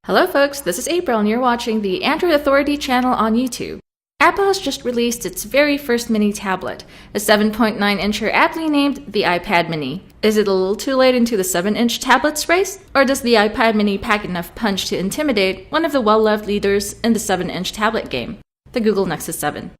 Hello folks, this is April and you're watching the Android Authority channel on YouTube. Apple has just released its very first mini tablet, a 7.9-incher aptly named the iPad mini. Is it a little too late into the 7-inch tablets race? Or does the iPad mini pack enough punch to intimidate one of the well-loved leaders in the 7-inch tablet game, the Google Nexus 7?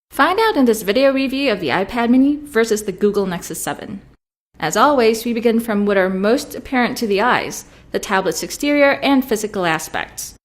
Find out in this video review of the iPad mini versus the Google Nexus 7. As always, we begin from what are most apparent to the eyes, the tablet's exterior and physical aspects.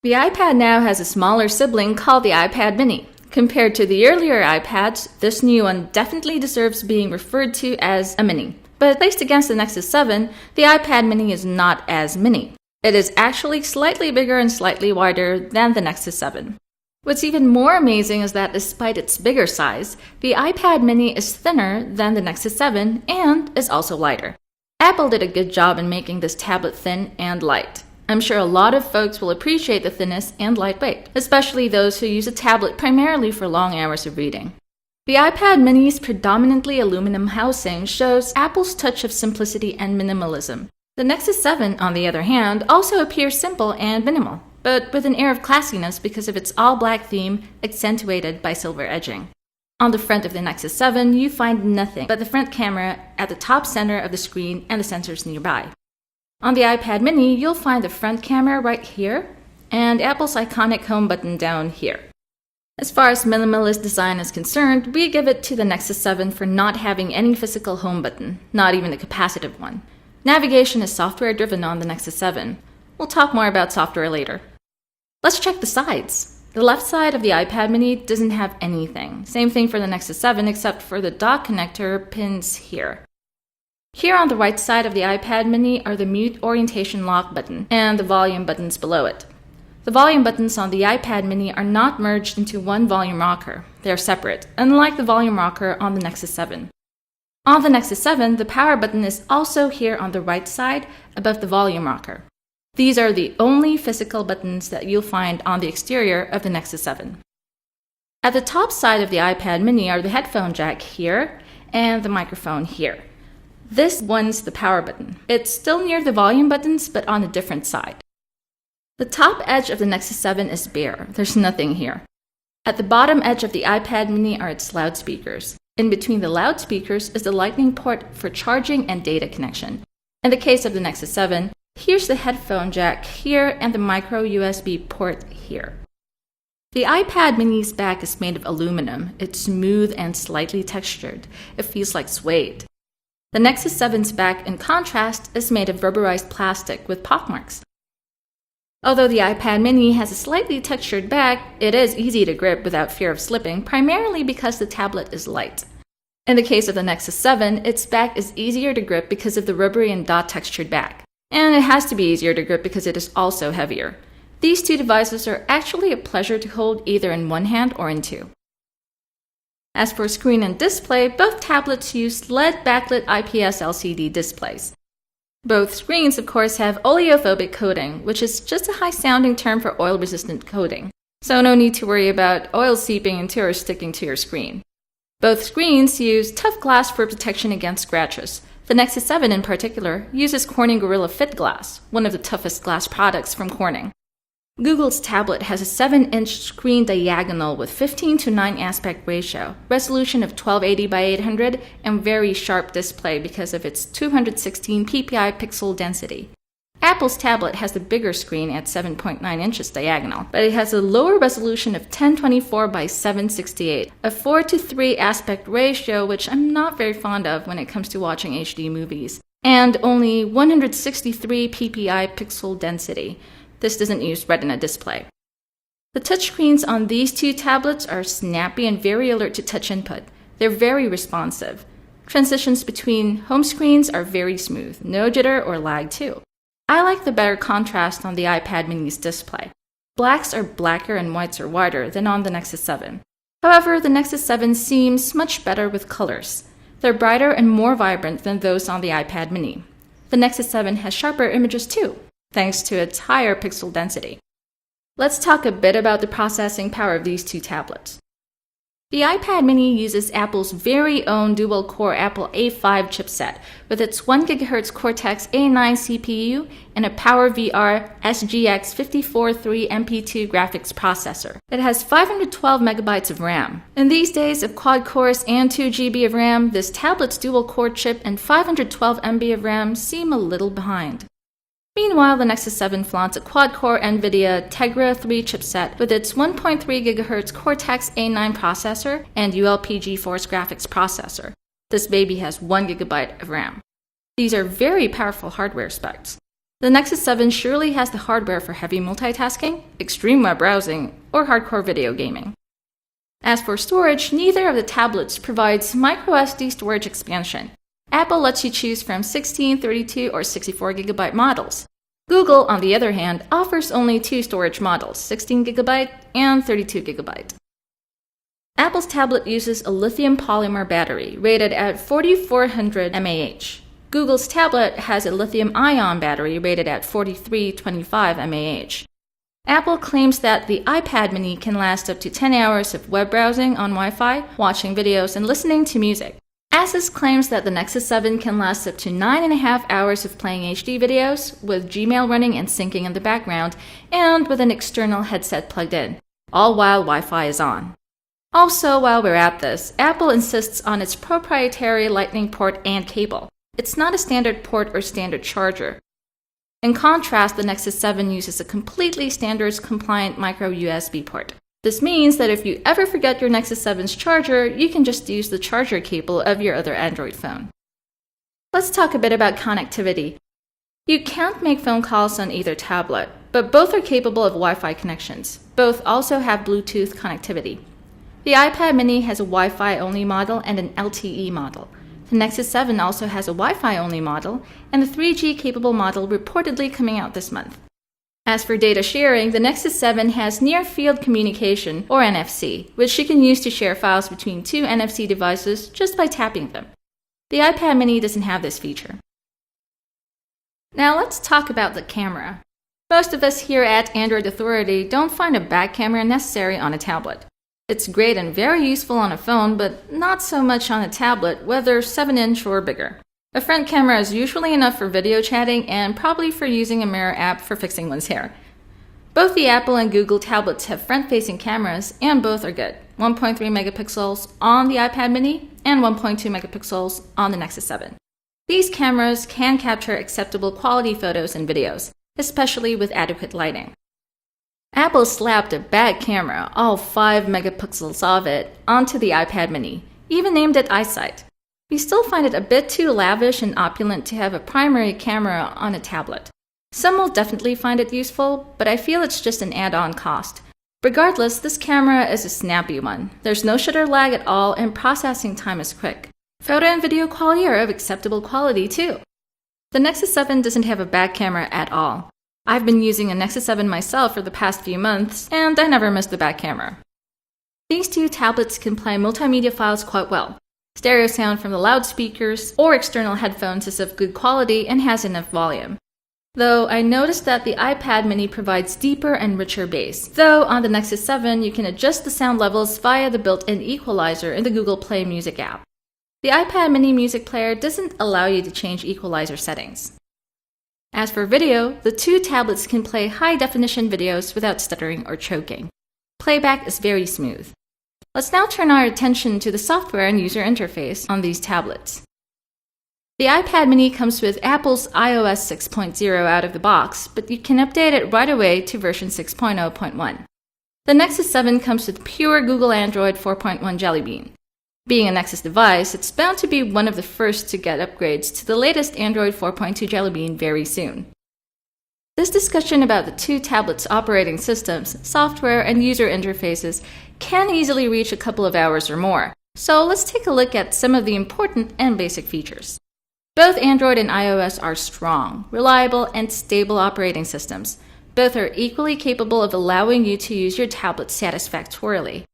The iPad now has a smaller sibling called the iPad mini. Compared to the earlier iPads, this new one definitely deserves being referred to as a mini. But placed against the Nexus 7, the iPad mini is not as mini. It is actually slightly bigger and slightly wider than the Nexus 7. What's even more amazing is that despite its bigger size, the iPad mini is thinner than the Nexus 7 and is also lighter. Apple did a good job in making this tablet thin and light. I'm sure a lot of folks will appreciate the thinness and lightweight, especially those who use a tablet primarily for long hours of reading. The iPad mini's predominantly aluminum housing shows Apple's touch of simplicity and minimalism. The Nexus 7, on the other hand, also appears simple and minimal, but with an air of classiness because of its all-black theme accentuated by silver edging. On the front of the Nexus 7, you find nothing but the front camera at the top center of the screen and the sensors nearby. On the iPad mini, you'll find the front camera right here and Apple's iconic home button down here. As far as minimalist design is concerned, we give it to the Nexus 7 for not having any physical home button, not even a capacitive one. Navigation is software-driven on the Nexus 7. We'll talk more about software later. Let's check the sides. The left side of the iPad mini doesn't have anything. Same thing for the Nexus 7 except for the dock connector pins here. Here on the right side of the iPad mini are the mute orientation lock button and the volume buttons below it. The volume buttons on the iPad mini are not merged into one volume rocker. They are separate, unlike the volume rocker on the Nexus 7. On the Nexus 7, the power button is also here on the right side above the volume rocker. These are the only physical buttons that you'll find on the exterior of the Nexus 7. At the top side of the iPad mini are the headphone jack here and the microphone here. This one's the power button. It's still near the volume buttons, but on a different side. The top edge of the Nexus 7 is bare. There's nothing here. At the bottom edge of the iPad mini are its loudspeakers. In between the loudspeakers is the Lightning port for charging and data connection. In the case of the Nexus 7, here's the headphone jack here and the micro USB port here. The iPad mini's back is made of aluminum. It's smooth and slightly textured. It feels like suede. The Nexus 7's back, in contrast, is made of rubberized plastic with pockmarks. Although the iPad mini has a slightly textured back, it is easy to grip without fear of slipping, primarily because the tablet is light. In the case of the Nexus 7, its back is easier to grip because of the rubbery and dot textured back. And it has to be easier to grip because it is also heavier. These two devices are actually a pleasure to hold either in one hand or in two. As for screen and display, both tablets use LED backlit IPS LCD displays. Both screens, of course, have oleophobic coating, which is just a high-sounding term for oil-resistant coating. So no need to worry about oil seeping into or sticking to your screen. Both screens use tough glass for protection against scratches. The Nexus 7 in particular uses Corning Gorilla Fit glass, one of the toughest glass products from Corning. Google's tablet has a 7-inch screen diagonal with 15:9 aspect ratio, resolution of 1280 by 800, and very sharp display because of its 216 ppi pixel density. Apple's tablet has the bigger screen at 7.9 inches diagonal, but it has a lower resolution of 1024 by 768, a 4:3 aspect ratio, which I'm not very fond of when it comes to watching HD movies, and only 163 ppi pixel density. This doesn't use Retina display. The touchscreens on these two tablets are snappy and very alert to touch input. They're very responsive. Transitions between home screens are very smooth, no jitter or lag too. I like the better contrast on the iPad mini's display. Blacks are blacker and whites are whiter than on the Nexus 7. However, the Nexus 7 seems much better with colors. They're brighter and more vibrant than those on the iPad mini. The Nexus 7 has sharper images too, thanks to its higher pixel density. Let's talk a bit about the processing power of these two tablets. The iPad mini uses Apple's very own dual-core Apple A5 chipset with its 1 GHz Cortex-A9 CPU and a PowerVR SGX 543 MP2 graphics processor. It has 512 MB of RAM. In these days of quad cores and 2 GB of RAM, this tablet's dual-core chip and 512 MB of RAM seem a little behind. Meanwhile, the Nexus 7 flaunts a quad-core NVIDIA Tegra 3 chipset with its 1.3 GHz Cortex-A9 processor and ULP GeForce graphics processor. This baby has 1 GB of RAM. These are very powerful hardware specs. The Nexus 7 surely has the hardware for heavy multitasking, extreme web browsing, or hardcore video gaming. As for storage, neither of the tablets provides microSD storage expansion. Apple lets you choose from 16, 32, or 64 GB models. Google, on the other hand, offers only 2 storage models, 16 GB and 32 GB. Apple's tablet uses a lithium polymer battery rated at 4400 mAh. Google's tablet has a lithium-ion battery rated at 4325 mAh. Apple claims that the iPad mini can last up to 10 hours of web browsing on Wi-Fi, watching videos, and listening to music. Asus claims that the Nexus 7 can last up to 9.5 hours of playing HD videos, with Gmail running and syncing in the background, and with an external headset plugged in, all while Wi-Fi is on. Also, while we're at this, Apple insists on its proprietary Lightning port and cable. It's not a standard port or standard charger. In contrast, the Nexus 7 uses a completely standards-compliant micro USB port. This means that if you ever forget your Nexus 7's charger, you can just use the charger cable of your other Android phone. Let's talk a bit about connectivity. You can't make phone calls on either tablet, but both are capable of Wi-Fi connections. Both also have Bluetooth connectivity. The iPad mini has a Wi-Fi only model and an LTE model. The Nexus 7 also has a Wi-Fi only model and a 3G capable model reportedly coming out this month. As for data sharing, the Nexus 7 has near-field communication, or NFC, which you can use to share files between 2 NFC devices just by tapping them. The iPad mini doesn't have this feature. Now let's talk about the camera. Most of us here at Android Authority don't find a back camera necessary on a tablet. It's great and very useful on a phone, but not so much on a tablet, whether 7-inch or bigger. A front camera is usually enough for video chatting and probably for using a mirror app for fixing one's hair. Both the Apple and Google tablets have front-facing cameras, and both are good. 1.3 megapixels on the iPad mini and 1.2 megapixels on the Nexus 7. These cameras can capture acceptable quality photos and videos, especially with adequate lighting. Apple slapped a back camera, all 5 megapixels of it, onto the iPad mini, even named it Eyesight. We still find it a bit too lavish and opulent to have a primary camera on a tablet. Some will definitely find it useful, but I feel it's just an add-on cost. Regardless, this camera is a snappy one. There's no shutter lag at all, and processing time is quick. Photo and video quality are of acceptable quality too. The Nexus 7 doesn't have a back camera at all. I've been using a Nexus 7 myself for the past few months, and I never missed the back camera. These two tablets can play multimedia files quite well. Stereo sound from the loudspeakers or external headphones is of good quality and has enough volume. Though I noticed that the iPad mini provides deeper and richer bass, though on the Nexus 7 you can adjust the sound levels via the built-in equalizer in the Google Play Music app. The iPad mini music player doesn't allow you to change equalizer settings. As for video, the two tablets can play high-definition videos without stuttering or choking. Playback is very smooth. Let's now turn our attention to the software and user interface on these tablets. The iPad mini comes with Apple's iOS 6.0 out of the box, but you can update it right away to version 6.0.1. The Nexus 7 comes with pure Google Android 4.1 Jelly Bean. Being a Nexus device, it's bound to be one of the first to get upgrades to the latest Android 4.2 Jelly Bean very soon. This discussion about the two tablets' operating systems, software, and user interfaces can easily reach a couple of hours or more, so let's take a look at some of the important and basic features. Both Android and iOS are strong, reliable, and stable operating systems. Both are equally capable of allowing you to use your tablet satisfactorily.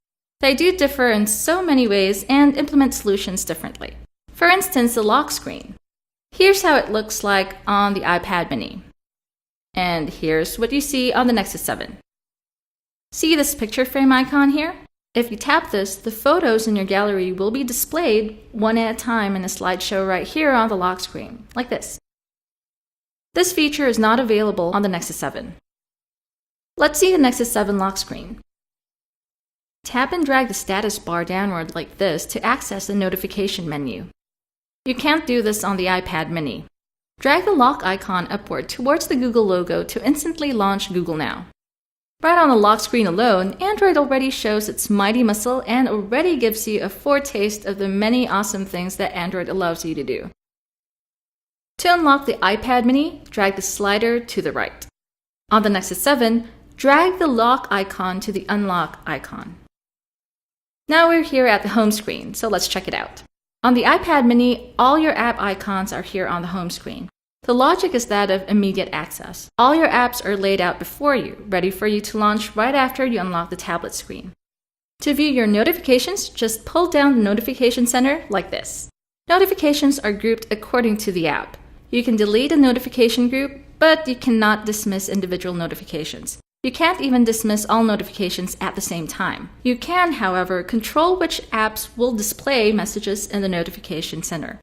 They do differ in so many ways and implement solutions differently. For instance, the lock screen. Here's how it looks like on the iPad mini. And here's what you see on the Nexus 7. See this picture frame icon here? If you tap this, the photos in your gallery will be displayed one at a time in a slideshow right here on the lock screen, like this. This feature is not available on the Nexus 7. Let's see the Nexus 7 lock screen. Tap and drag the status bar downward like this to access the notification menu. You can't do this on the iPad mini. Drag the lock icon upward towards the Google logo to instantly launch Google Now. Right on the lock screen alone, Android already shows its mighty muscle and already gives you a foretaste of the many awesome things that Android allows you to do. To unlock the iPad mini, drag the slider to the right. On the Nexus 7, drag the lock icon to the unlock icon. Now we're here at the home screen, so let's check it out. On the iPad mini, all your app icons are here on the home screen. The logic is that of immediate access. All your apps are laid out before you, ready for you to launch right after you unlock the tablet screen. To view your notifications, just pull down the notification center like this. Notifications are grouped according to the app. You can delete a notification group, but you cannot dismiss individual notifications. You can't even dismiss all notifications at the same time. You can, however, control which apps will display messages in the notification center.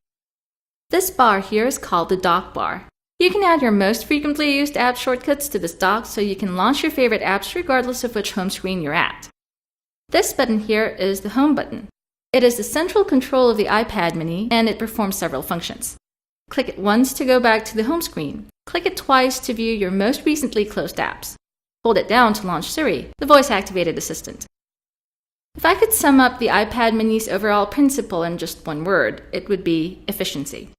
This bar here is called the dock bar. You can add your most frequently used app shortcuts to this dock so you can launch your favorite apps regardless of which home screen you're at. This button here is the home button. It is the central control of the iPad mini and it performs several functions. Click it once to go back to the home screen. Click it twice to view your most recently closed apps. Hold it down to launch Siri, the voice-activated assistant. If I could sum up the iPad mini's overall principle in just one word, it would be efficiency.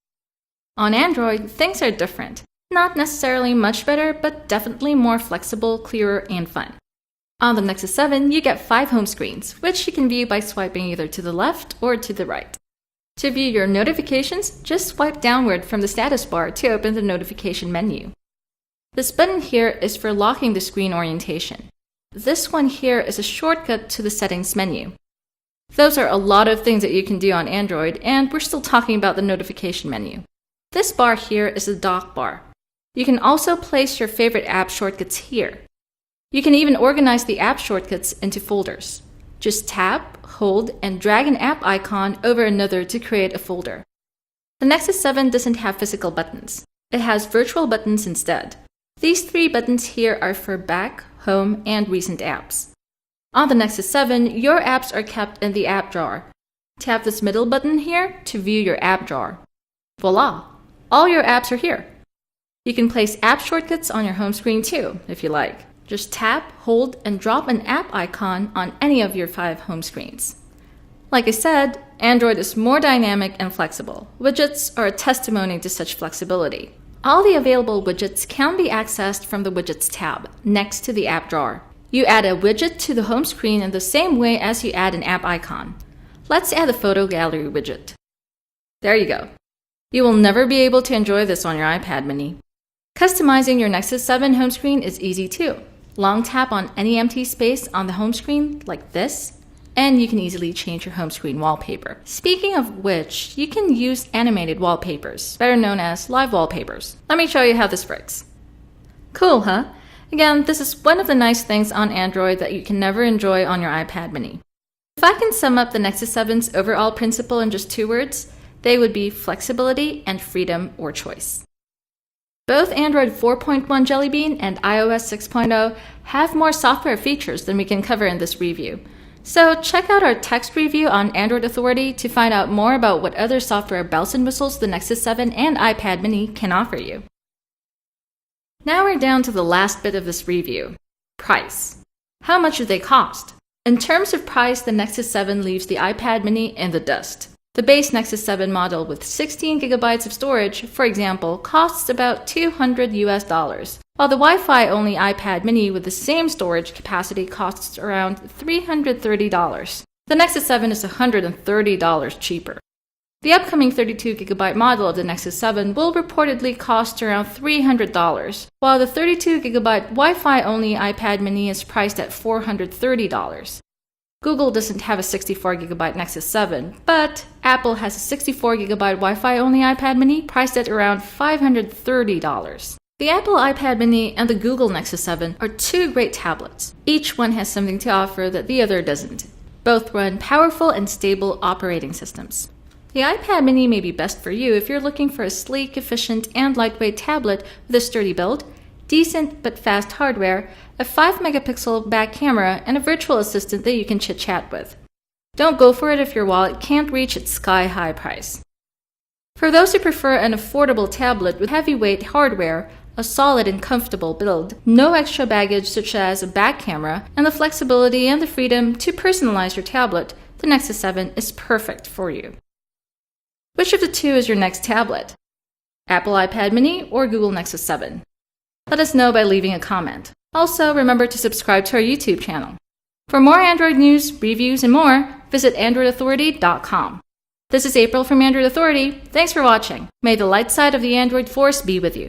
On Android, things are different. Not necessarily much better, but definitely more flexible, clearer, and fun. On the Nexus 7, you get 5 home screens, which you can view by swiping either to the left or to the right. To view your notifications, just swipe downward from the status bar to open the notification menu. This button here is for locking the screen orientation. This one here is a shortcut to the settings menu. Those are a lot of things that you can do on Android, and we're still talking about the notification menu. This bar here is the dock bar. You can also place your favorite app shortcuts here. You can even organize the app shortcuts into folders. Just tap, hold, and drag an app icon over another to create a folder. The Nexus 7 doesn't have physical buttons. It has virtual buttons instead. These 3 buttons here are for back, home, and recent apps. On the Nexus 7, your apps are kept in the app drawer. Tap this middle button here to view your app drawer. Voila! All your apps are here. You can place app shortcuts on your home screen too, if you like. Just tap, hold, and drop an app icon on any of your 5 home screens. Like I said, Android is more dynamic and flexible. Widgets are a testimony to such flexibility. All the available widgets can be accessed from the Widgets tab, next to the app drawer. You add a widget to the home screen in the same way as you add an app icon. Let's add a photo gallery widget. There you go. You will never be able to enjoy this on your iPad mini. Customizing your Nexus 7 home screen is easy too. Long tap on any empty space on the home screen, like this, and you can easily change your home screen wallpaper. Speaking of which, you can use animated wallpapers, better known as live wallpapers. Let me show you how this works. Cool, huh? Again, this is one of the nice things on Android that you can never enjoy on your iPad mini. If I can sum up the Nexus 7's overall principle in just 2 words, they would be flexibility and freedom or choice. Both Android 4.1 Jelly Bean and iOS 6.0 have more software features than we can cover in this review. So check out our text review on Android Authority to find out more about what other software bells and whistles the Nexus 7 and iPad mini can offer you. Now we're down to the last bit of this review. Price. How much do they cost? In terms of price, the Nexus 7 leaves the iPad mini in the dust. The base Nexus 7 model with 16 gigabytes of storage, for example, costs about $200, while the Wi-Fi only iPad mini with the same storage capacity costs around $330. The Nexus 7 is $130 cheaper. The upcoming 32 gigabyte model of the Nexus 7 will reportedly cost around $300, while the 32 gigabyte Wi-Fi only iPad mini is priced at $430. Google doesn't have a 64 gigabyte Nexus 7, but Apple has a 64 gigabyte Wi-Fi only iPad mini priced at around $530. The Apple iPad mini and the Google Nexus 7 are 2 great tablets. Each one has something to offer that the other doesn't. Both run powerful and stable operating systems. The iPad mini may be best for you if you're looking for a sleek, efficient, and lightweight tablet with a sturdy build, decent but fast hardware, a 5-megapixel back camera, and a virtual assistant that you can chit-chat with. Don't go for it if your wallet can't reach its sky-high price. For those who prefer an affordable tablet with heavyweight hardware, a solid and comfortable build, no extra baggage such as a back camera, and the flexibility and the freedom to personalize your tablet, the Nexus 7 is perfect for you. Which of the two is your next tablet? Apple iPad mini or Google Nexus 7? Let us know by leaving a comment. Also, remember to subscribe to our YouTube channel. For more Android news, reviews, and more, visit AndroidAuthority.com. This is April from Android Authority. Thanks for watching. May the light side of the Android force be with you.